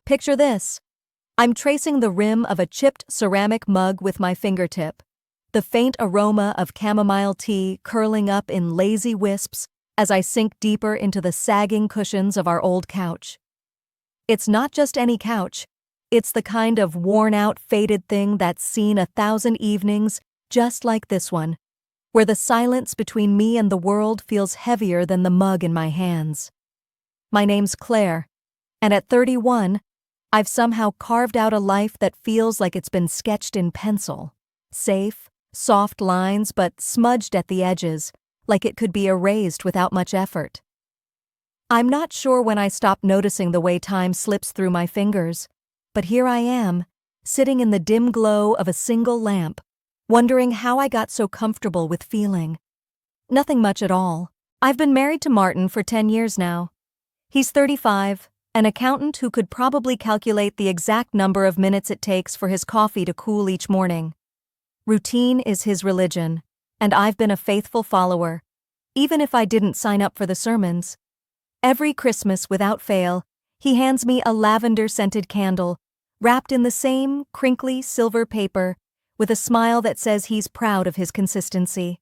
Picture this. I'm tracing the rim of a chipped ceramic mug with my fingertip, the faint aroma of chamomile tea curling up in lazy wisps as I sink deeper into the sagging cushions of our old couch. It's not just any couch. It's the kind of worn-out, faded thing that's seen 1,000 evenings just like this one, where the silence between me and the world feels heavier than the mug in my hands. My name's Claire, and at 31, I've somehow carved out a life that feels like it's been sketched in pencil. Safe, soft lines but smudged at the edges, like it could be erased without much effort. I'm not sure when I stopped noticing the way time slips through my fingers, but here I am, sitting in the dim glow of a single lamp, wondering how I got so comfortable with feeling. Nothing much at all. I've been married to Martin for 10 years now. He's 35, an accountant who could probably calculate the exact number of minutes it takes for his coffee to cool each morning. Routine is his religion, and I've been a faithful follower, even if I didn't sign up for the sermons. Every Christmas, without fail, he hands me a lavender-scented candle, wrapped in the same crinkly silver paper, with a smile that says he's proud of his consistency.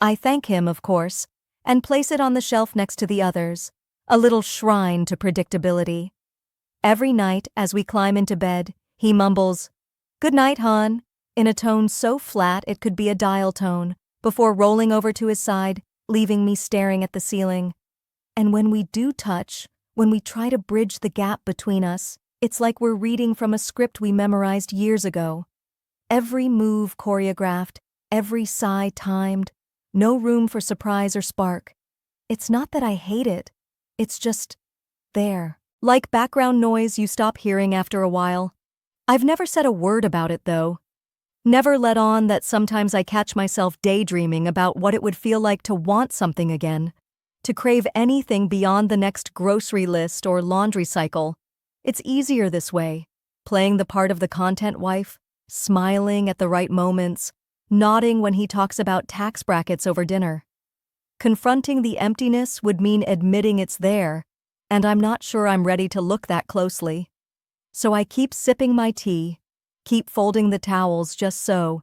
I thank him, of course, and place it on the shelf next to the others, a little shrine to predictability. Every night, as we climb into bed, he mumbles, "Good night, hon," in a tone so flat it could be a dial tone, before rolling over to his side, leaving me staring at the ceiling. And when we do touch, when we try to bridge the gap between us, it's like we're reading from a script we memorized years ago. Every move choreographed, every sigh timed, no room for surprise or spark. It's not that I hate it, it's just there. Like background noise you stop hearing after a while. I've never said a word about it, though. Never let on that sometimes I catch myself daydreaming about what it would feel like to want something again, to crave anything beyond the next grocery list or laundry cycle. It's easier this way, playing the part of the content wife, smiling at the right moments, nodding when he talks about tax brackets over dinner. Confronting the emptiness would mean admitting it's there, and I'm not sure I'm ready to look that closely. So I keep sipping my tea, keep folding the towels just so,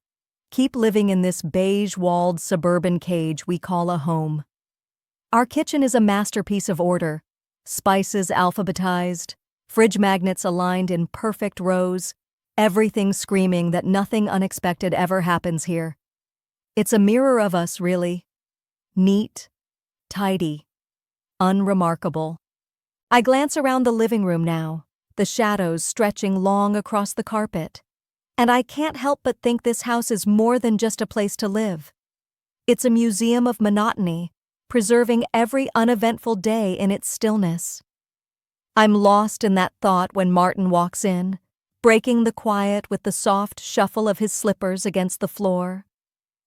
keep living in this beige-walled suburban cage we call a home. Our kitchen is a masterpiece of order, spices alphabetized, fridge magnets aligned in perfect rows, everything screaming that nothing unexpected ever happens here. It's a mirror of us, really. Neat, tidy, unremarkable. I glance around the living room now, the shadows stretching long across the carpet. And I can't help but think this house is more than just a place to live. It's a museum of monotony, preserving every uneventful day in its stillness. I'm lost in that thought when Martin walks in, breaking the quiet with the soft shuffle of his slippers against the floor.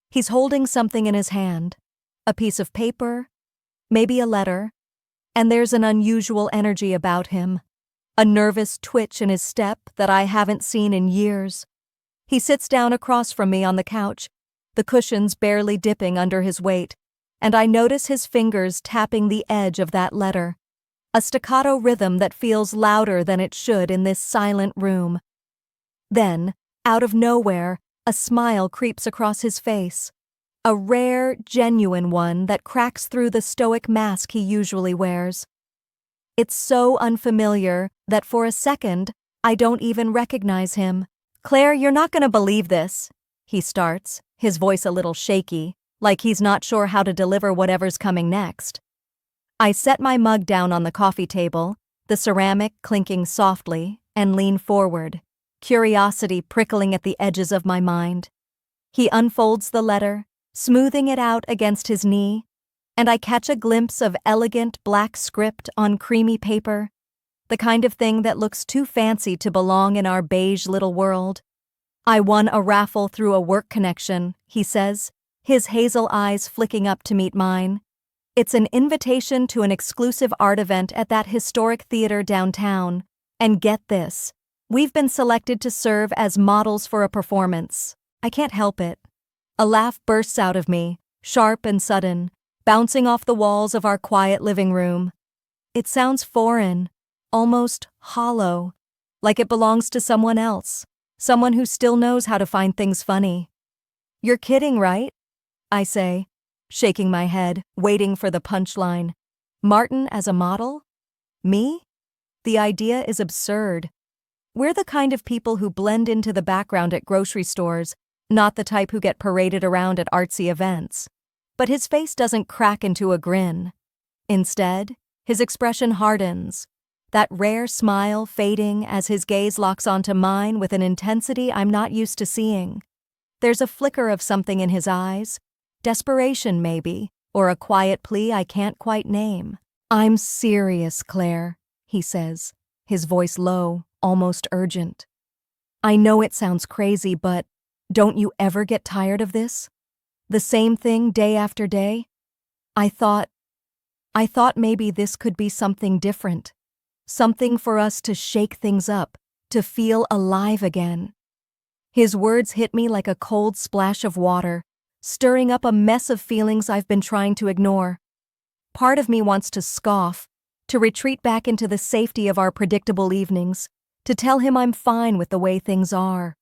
He's holding something in his hand, a piece of paper, maybe a letter, and there's an unusual energy about him, a nervous twitch in his step that I haven't seen in years. He sits down across from me on the couch, the cushions barely dipping under his weight, and I notice his fingers tapping the edge of that letter, a staccato rhythm that feels louder than it should in this silent room. Then, out of nowhere, a smile creeps across his face, a rare, genuine one that cracks through the stoic mask he usually wears. It's so unfamiliar that for a second, I don't even recognize him. "Claire, you're not going to believe this," he starts, his voice a little shaky, like he's not sure how to deliver whatever's coming next. I set my mug down on the coffee table, the ceramic clinking softly, and lean forward, curiosity prickling at the edges of my mind. He unfolds the letter, smoothing it out against his knee, and I catch a glimpse of elegant black script on creamy paper, the kind of thing that looks too fancy to belong in our beige little world. "I won a raffle through a work connection," he says, his hazel eyes flicking up to meet mine. "It's an invitation to an exclusive art event at that historic theater downtown. And get this, we've been selected to serve as models for a performance." I can't help it. A laugh bursts out of me, sharp and sudden, bouncing off the walls of our quiet living room. It sounds foreign, almost hollow, like it belongs to someone else, someone who still knows how to find things funny. You're kidding, right? I say, shaking my head, waiting for the punchline. Martin as a model? Me? The idea is absurd. We're the kind of people who blend into the background at grocery stores, not the type who get paraded around at artsy events. But his face doesn't crack into a grin. Instead, his expression hardens, that rare smile fading as his gaze locks onto mine with an intensity I'm not used to seeing. There's a flicker of something in his eyes, desperation maybe, or a quiet plea I can't quite name. I'm serious, Claire, he says, his voice low, almost urgent. I know it sounds crazy, but don't you ever get tired of this? The same thing day after day? I thought maybe this could be something different. Something for us to shake things up, to feel alive again. His words hit me like a cold splash of water, stirring up a mess of feelings I've been trying to ignore. Part of me wants to scoff, to retreat back into the safety of our predictable evenings, to tell him I'm fine with the way things are.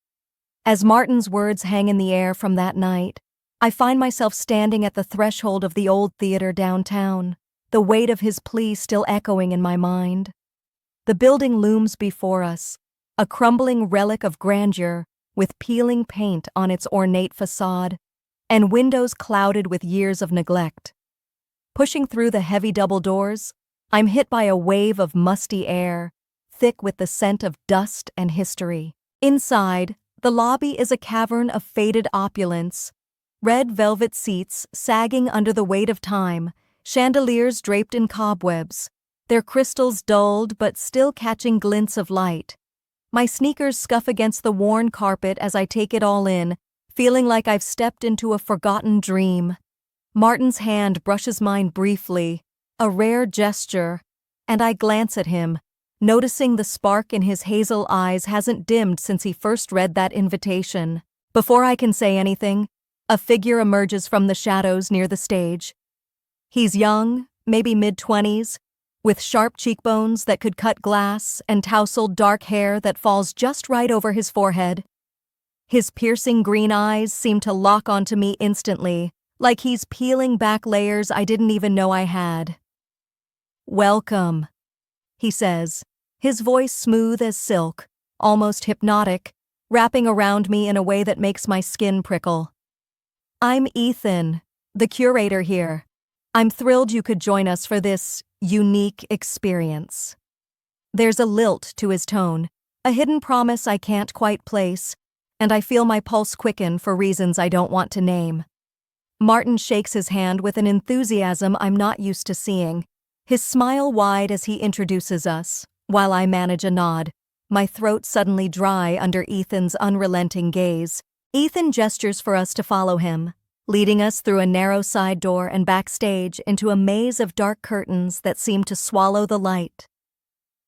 As Martin's words hang in the air from that night, I find myself standing at the threshold of the old theater downtown, the weight of his plea still echoing in my mind. The building looms before us, a crumbling relic of grandeur with peeling paint on its ornate facade, and windows clouded with years of neglect. Pushing through the heavy double doors, I'm hit by a wave of musty air, thick with the scent of dust and history. Inside, the lobby is a cavern of faded opulence, red velvet seats sagging under the weight of time, chandeliers draped in cobwebs, their crystals dulled but still catching glints of light. My sneakers scuff against the worn carpet as I take it all in, feeling like I've stepped into a forgotten dream. Martin's hand brushes mine briefly, a rare gesture, and I glance at him, noticing the spark in his hazel eyes hasn't dimmed since he first read that invitation. Before I can say anything, a figure emerges from the shadows near the stage. He's young, maybe mid-20s, with sharp cheekbones that could cut glass and tousled dark hair that falls just right over his forehead. His piercing green eyes seem to lock onto me instantly, like he's peeling back layers I didn't even know I had. "Welcome," he says, his voice smooth as silk, almost hypnotic, wrapping around me in a way that makes my skin prickle. "I'm Ethan, the curator here. I'm thrilled you could join us for this unique experience." There's a lilt to his tone, a hidden promise I can't quite place, and I feel my pulse quicken for reasons I don't want to name. Martin shakes his hand with an enthusiasm I'm not used to seeing, his smile wide as he introduces us, while I manage a nod, my throat suddenly dry under Ethan's unrelenting gaze. Ethan gestures for us to follow him, leading us through a narrow side door and backstage into a maze of dark curtains that seem to swallow the light.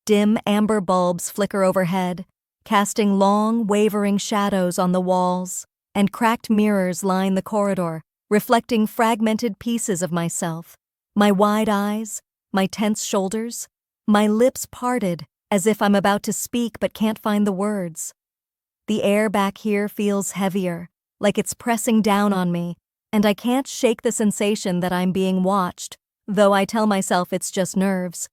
Dim amber bulbs flicker overhead, casting long, wavering shadows on the walls, and cracked mirrors line the corridor, reflecting fragmented pieces of myself, my wide eyes, my tense shoulders, my lips parted as if I'm about to speak but can't find the words. The air back here feels heavier, like it's pressing down on me, and I can't shake the sensation that I'm being watched, though I tell myself it's just nerves.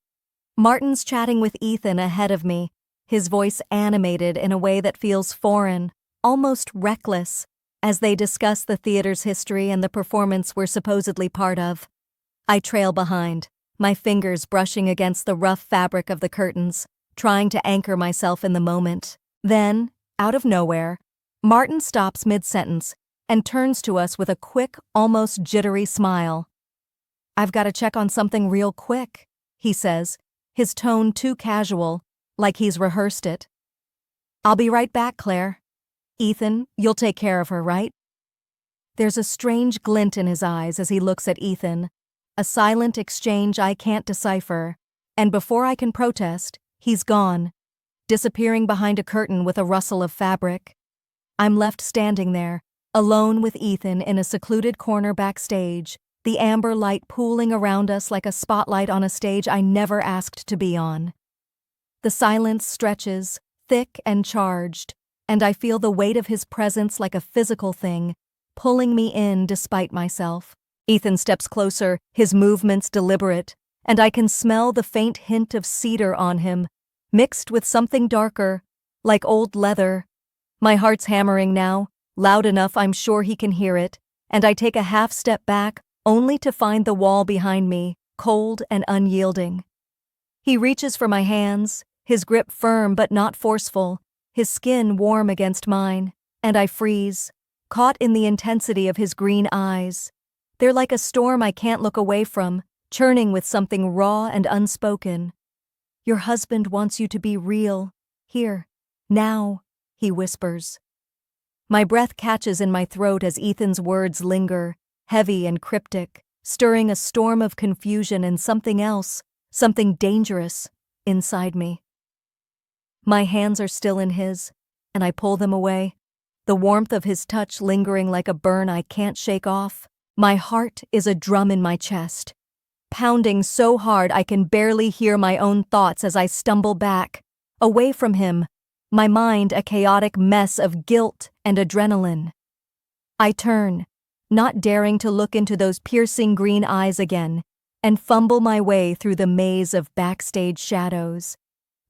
Martin's chatting with Ethan ahead of me, his voice animated in a way that feels foreign, almost reckless, as they discuss the theater's history and the performance we're supposedly part of. I trail behind, my fingers brushing against the rough fabric of the curtains, trying to anchor myself in the moment. Then, out of nowhere, Martin stops mid-sentence and turns to us with a quick, almost jittery smile. "I've got to check on something real quick," he says, his tone too casual, like he's rehearsed it. "I'll be right back, Claire. Ethan, you'll take care of her, right?" There's a strange glint in his eyes as he looks at Ethan, a silent exchange I can't decipher, and before I can protest, he's gone, disappearing behind a curtain with a rustle of fabric. I'm left standing there, alone with Ethan in a secluded corner backstage, the amber light pooling around us like a spotlight on a stage I never asked to be on. The silence stretches, thick and charged, and I feel the weight of his presence like a physical thing, pulling me in despite myself. Ethan steps closer, his movements deliberate, and I can smell the faint hint of cedar on him, mixed with something darker, like old leather. My heart's hammering now, loud enough I'm sure he can hear it, and I take a half step back, only to find the wall behind me, cold and unyielding. He reaches for my hands, his grip firm but not forceful, his skin warm against mine, and I freeze, caught in the intensity of his green eyes. They're like a storm I can't look away from, churning with something raw and unspoken. Your husband wants you to be real. Here. Now, he whispers. My breath catches in my throat as Ethan's words linger, heavy and cryptic, stirring a storm of confusion and something else, something dangerous, inside me. My hands are still in his, and I pull them away, the warmth of his touch lingering like a burn I can't shake off. My heart is a drum in my chest, pounding so hard I can barely hear my own thoughts as I stumble back, away from him, my mind a chaotic mess of guilt and adrenaline. I turn, not daring to look into those piercing green eyes again, and fumble my way through the maze of backstage shadows.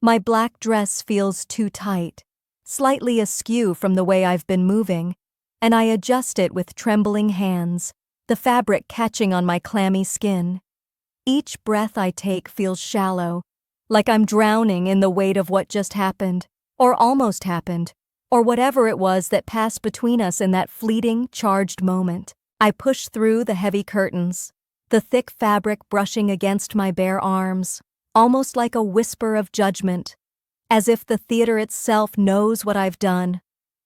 My black dress feels too tight, slightly askew from the way I've been moving, and I adjust it with trembling hands, the fabric catching on my clammy skin. Each breath I take feels shallow, like I'm drowning in the weight of what just happened, or almost happened, or whatever it was that passed between us in that fleeting, charged moment. I push through the heavy curtains, the thick fabric brushing against my bare arms, almost like a whisper of judgment, as if the theater itself knows what I've done,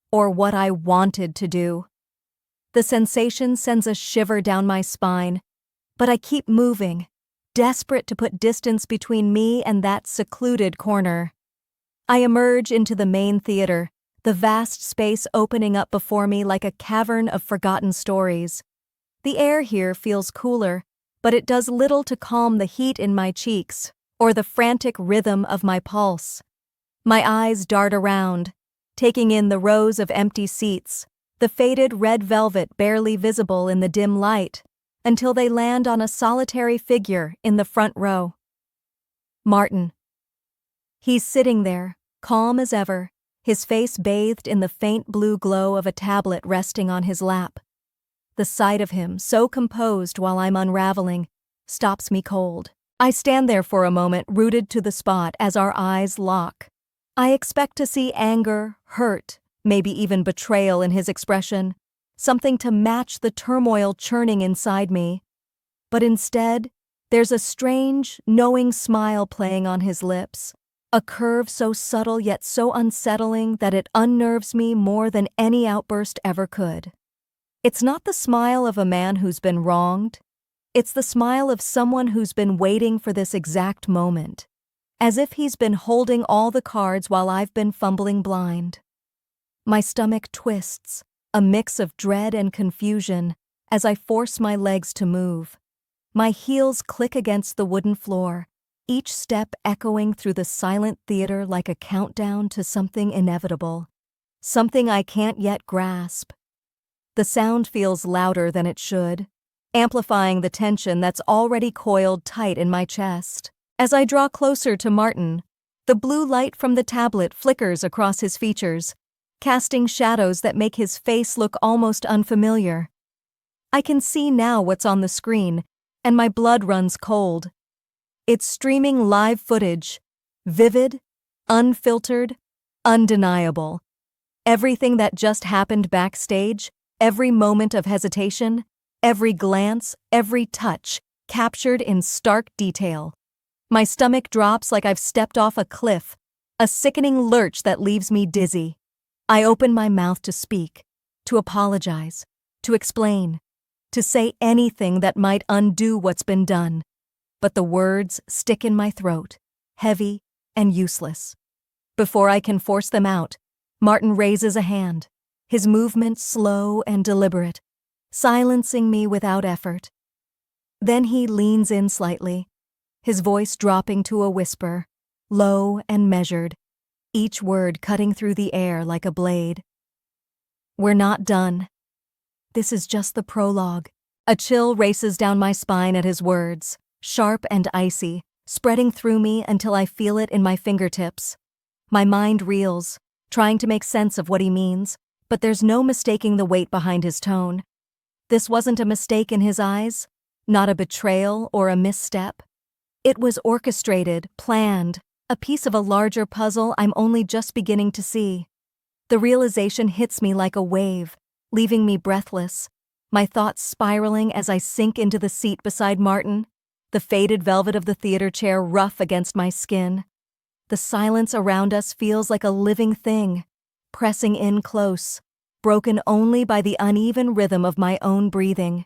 or what I wanted to do. The sensation sends a shiver down my spine, but I keep moving, desperate to put distance between me and that secluded corner. I emerge into the main theater, the vast space opening up before me like a cavern of forgotten stories. The air here feels cooler, but it does little to calm the heat in my cheeks or the frantic rhythm of my pulse. My eyes dart around, taking in the rows of empty seats, the faded red velvet barely visible in the dim light, until they land on a solitary figure in the front row. Martin. He's sitting there, calm as ever, his face bathed in the faint blue glow of a tablet resting on his lap. The sight of him, so composed while I'm unraveling, stops me cold. I stand there for a moment, rooted to the spot as our eyes lock. I expect to see anger, hurt, maybe even betrayal in his expression, something to match the turmoil churning inside me. But instead, there's a strange, knowing smile playing on his lips, a curve so subtle yet so unsettling that it unnerves me more than any outburst ever could. It's not the smile of a man who's been wronged. It's the smile of someone who's been waiting for this exact moment, as if he's been holding all the cards while I've been fumbling blind. My stomach twists, a mix of dread and confusion, as I force my legs to move. My heels click against the wooden floor, each step echoing through the silent theater like a countdown to something inevitable, something I can't yet grasp. The sound feels louder than it should, amplifying the tension that's already coiled tight in my chest. As I draw closer to Martin, the blue light from the tablet flickers across his features, casting shadows that make his face look almost unfamiliar. I can see now what's on the screen, and my blood runs cold. It's streaming live footage, vivid, unfiltered, undeniable. Everything that just happened backstage, every moment of hesitation, every glance, every touch, captured in stark detail. My stomach drops like I've stepped off a cliff, a sickening lurch that leaves me dizzy. I open my mouth to speak, to apologize, to explain, to say anything that might undo what's been done. But the words stick in my throat, heavy and useless. Before I can force them out, Martin raises a hand, his movement slow and deliberate, silencing me without effort. Then he leans in slightly, his voice dropping to a whisper, low and measured. each word cutting through the air like a blade. We're not done. This is just the prologue. A chill races down my spine at his words, sharp and icy, spreading through me until I feel it in my fingertips. My mind reels, trying to make sense of what he means, but there's no mistaking the weight behind his tone. This wasn't a mistake in his eyes, not a betrayal or a misstep. It was orchestrated, planned, a piece of a larger puzzle I'm only just beginning to see. The realization hits me like a wave, leaving me breathless, my thoughts spiraling as I sink into the seat beside Martin, the faded velvet of the theater chair rough against my skin. The silence around us feels like a living thing, pressing in close, broken only by the uneven rhythm of my own breathing.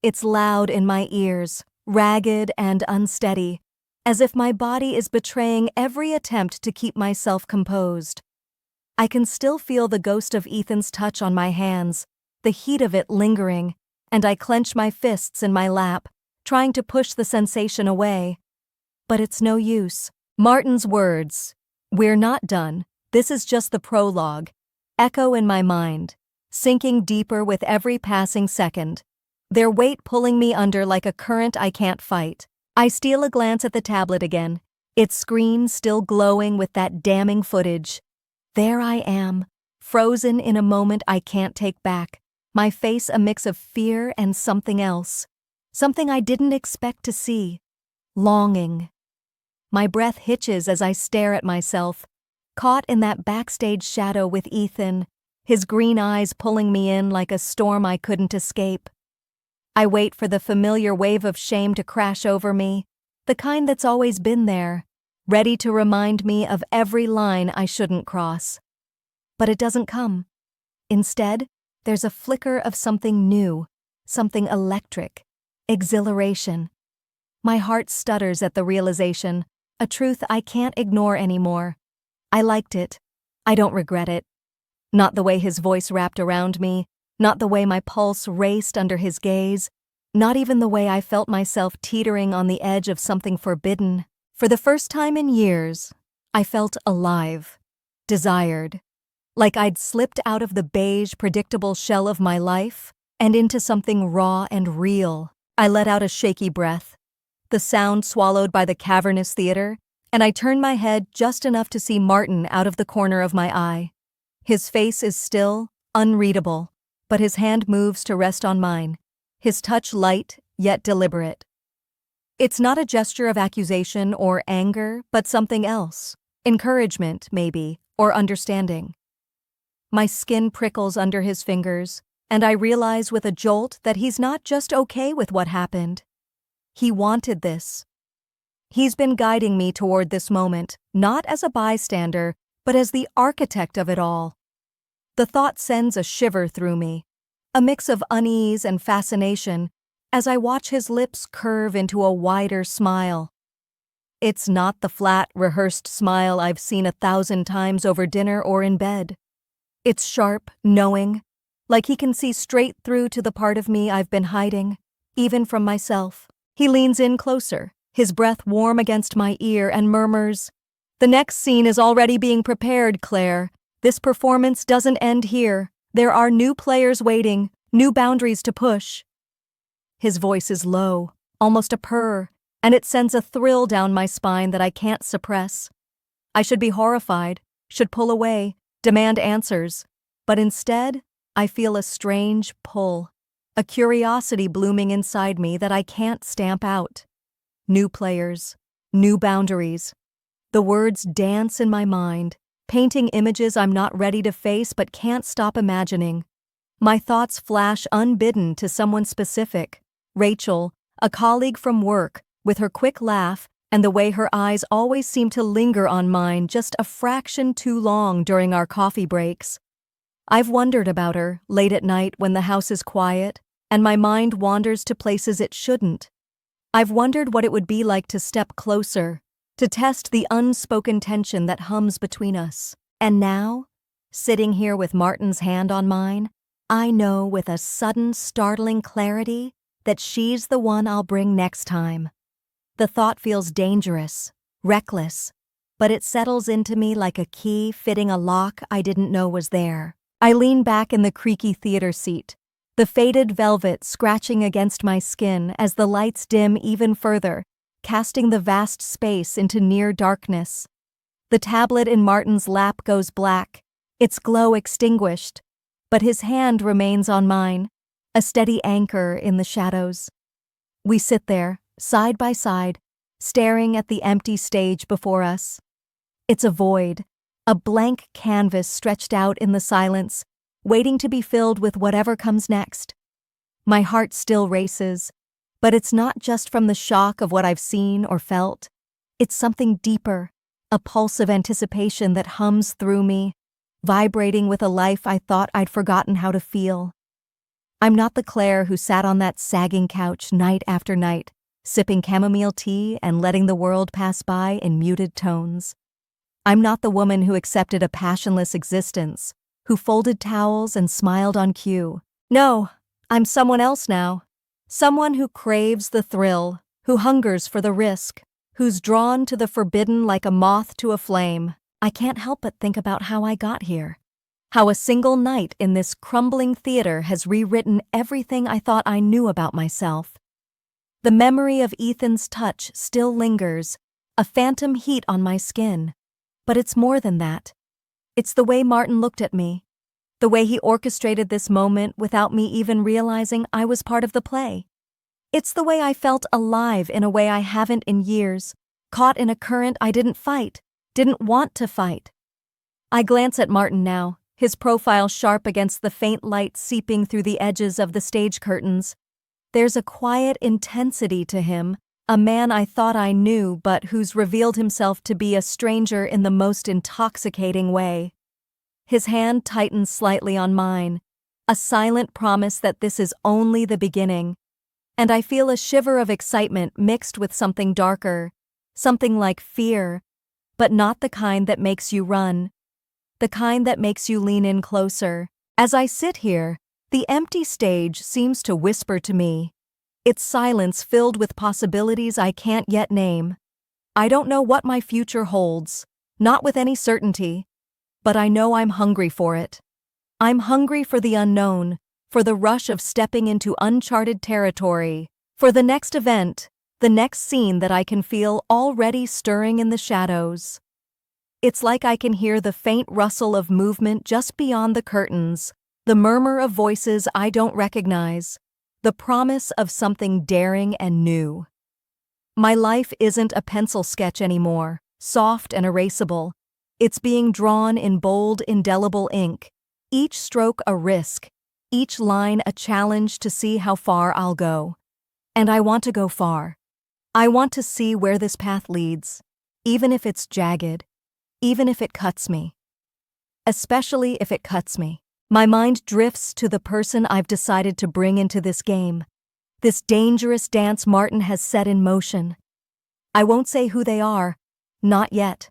It's loud in my ears, ragged and unsteady, as if my body is betraying every attempt to keep myself composed. I can still feel the ghost of Ethan's touch on my hands, the heat of it lingering, and I clench my fists in my lap, trying to push the sensation away. But it's no use. Martin's words, "We're not done, this is just the prologue," echo in my mind, sinking deeper with every passing second, their weight pulling me under like a current I can't fight. I steal a glance at the tablet again, its screen still glowing with that damning footage. There I am, frozen in a moment I can't take back, my face a mix of fear and something else, something I didn't expect to see. Longing. My breath hitches as I stare at myself, caught in that backstage shadow with Ethan, his green eyes pulling me in like a storm I couldn't escape. I wait for the familiar wave of shame to crash over me, the kind that's always been there, ready to remind me of every line I shouldn't cross. But it doesn't come. Instead, there's a flicker of something new, something electric, exhilaration. My heart stutters at the realization, a truth I can't ignore anymore. I liked it. I don't regret it. Not the way his voice wrapped around me, not the way my pulse raced under his gaze, not even the way I felt myself teetering on the edge of something forbidden. For the first time in years, I felt alive, desired, like I'd slipped out of the beige, predictable shell of my life and into something raw and real. I let out a shaky breath, the sound swallowed by the cavernous theater, and I turned my head just enough to see Martin out of the corner of my eye. His face is still, unreadable, but his hand moves to rest on mine, his touch light yet deliberate. It's not a gesture of accusation or anger, but something else. Encouragement, maybe, or understanding. My skin prickles under his fingers, and I realize with a jolt that he's not just okay with what happened. He wanted this. He's been guiding me toward this moment, not as a bystander, but as the architect of it all. The thought sends a shiver through me, a mix of unease and fascination, as I watch his lips curve into a wider smile. It's not the flat, rehearsed smile I've seen 1,000 times over dinner or in bed. It's sharp, knowing, like he can see straight through to the part of me I've been hiding, even from myself. He leans in closer, his breath warm against my ear, and murmurs, "The next scene is already being prepared, Claire. This performance doesn't end here. There are new players waiting, new boundaries to push." His voice is low, almost a purr, and it sends a thrill down my spine that I can't suppress. I should be horrified, should pull away, demand answers, but instead, I feel a strange pull, a curiosity blooming inside me that I can't stamp out. New players, new boundaries. The words dance in my mind, painting images I'm not ready to face but can't stop imagining. My thoughts flash unbidden to someone specific, Rachel, a colleague from work, with her quick laugh and the way her eyes always seem to linger on mine just a fraction too long during our coffee breaks. I've wondered about her late at night when the house is quiet and my mind wanders to places it shouldn't. I've wondered what it would be like to step closer, to test the unspoken tension that hums between us. And now, sitting here with Martin's hand on mine, I know with a sudden, startling clarity that she's the one I'll bring next time. The thought feels dangerous, reckless, but it settles into me like a key fitting a lock I didn't know was there. I lean back in the creaky theater seat, the faded velvet scratching against my skin as the lights dim even further, casting the vast space into near darkness. The tablet in Martin's lap goes black, its glow extinguished, but his hand remains on mine, a steady anchor in the shadows. We sit there, side by side, staring at the empty stage before us. It's a void, a blank canvas stretched out in the silence, waiting to be filled with whatever comes next. My heart still races, but it's not just from the shock of what I've seen or felt. It's something deeper, a pulse of anticipation that hums through me, vibrating with a life I thought I'd forgotten how to feel. I'm not the Claire who sat on that sagging couch night after night, sipping chamomile tea and letting the world pass by in muted tones. I'm not the woman who accepted a passionless existence, who folded towels and smiled on cue. No, I'm someone else now. Someone who craves the thrill, who hungers for the risk, who's drawn to the forbidden like a moth to a flame. I can't help but think about how I got here. How a single night in this crumbling theater has rewritten everything I thought I knew about myself. The memory of Ethan's touch still lingers, a phantom heat on my skin. But it's more than that. It's the way Martin looked at me, the way he orchestrated this moment without me even realizing I was part of the play. It's the way I felt alive in a way I haven't in years, caught in a current I didn't fight, didn't want to fight. I glance at Martin now, his profile sharp against the faint light seeping through the edges of the stage curtains. There's a quiet intensity to him, a man I thought I knew but who's revealed himself to be a stranger in the most intoxicating way. His hand tightens slightly on mine, a silent promise that this is only the beginning, and I feel a shiver of excitement mixed with something darker, something like fear, but not the kind that makes you run, the kind that makes you lean in closer. As I sit here, the empty stage seems to whisper to me, its silence filled with possibilities I can't yet name. I don't know what my future holds, not with any certainty, but I know I'm hungry for it. I'm hungry for the unknown, for the rush of stepping into uncharted territory, for the next event, the next scene that I can feel already stirring in the shadows. It's like I can hear the faint rustle of movement just beyond the curtains, the murmur of voices I don't recognize, the promise of something daring and new. My life isn't a pencil sketch anymore, soft and erasable. It's being drawn in bold, indelible ink, each stroke a risk, each line a challenge to see how far I'll go. And I want to go far. I want to see where this path leads, even if it's jagged, even if it cuts me. Especially if it cuts me. My mind drifts to the person I've decided to bring into this game, this dangerous dance Martin has set in motion. I won't say who they are, not yet,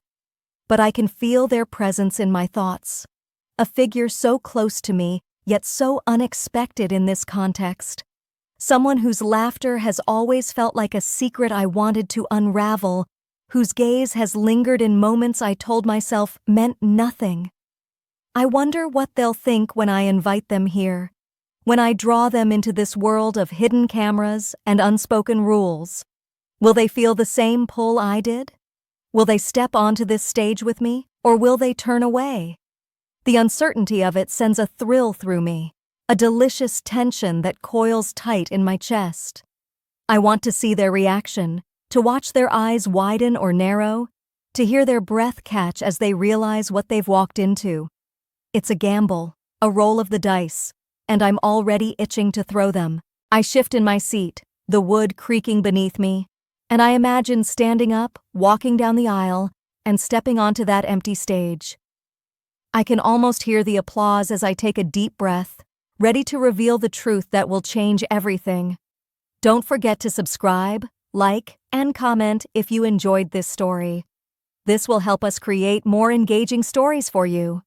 but I can feel their presence in my thoughts. A figure so close to me, yet so unexpected in this context. Someone whose laughter has always felt like a secret I wanted to unravel, whose gaze has lingered in moments I told myself meant nothing. I wonder what they'll think when I invite them here, when I draw them into this world of hidden cameras and unspoken rules. Will they feel the same pull I did? Will they step onto this stage with me, or will they turn away? The uncertainty of it sends a thrill through me, a delicious tension that coils tight in my chest. I want to see their reaction, to watch their eyes widen or narrow, to hear their breath catch as they realize what they've walked into. It's a gamble, a roll of the dice, and I'm already itching to throw them. I shift in my seat, the wood creaking beneath me, and I imagine standing up, walking down the aisle, and stepping onto that empty stage. I can almost hear the applause as I take a deep breath, ready to reveal the truth that will change everything. Don't forget to subscribe, like, and comment if you enjoyed this story. This will help us create more engaging stories for you.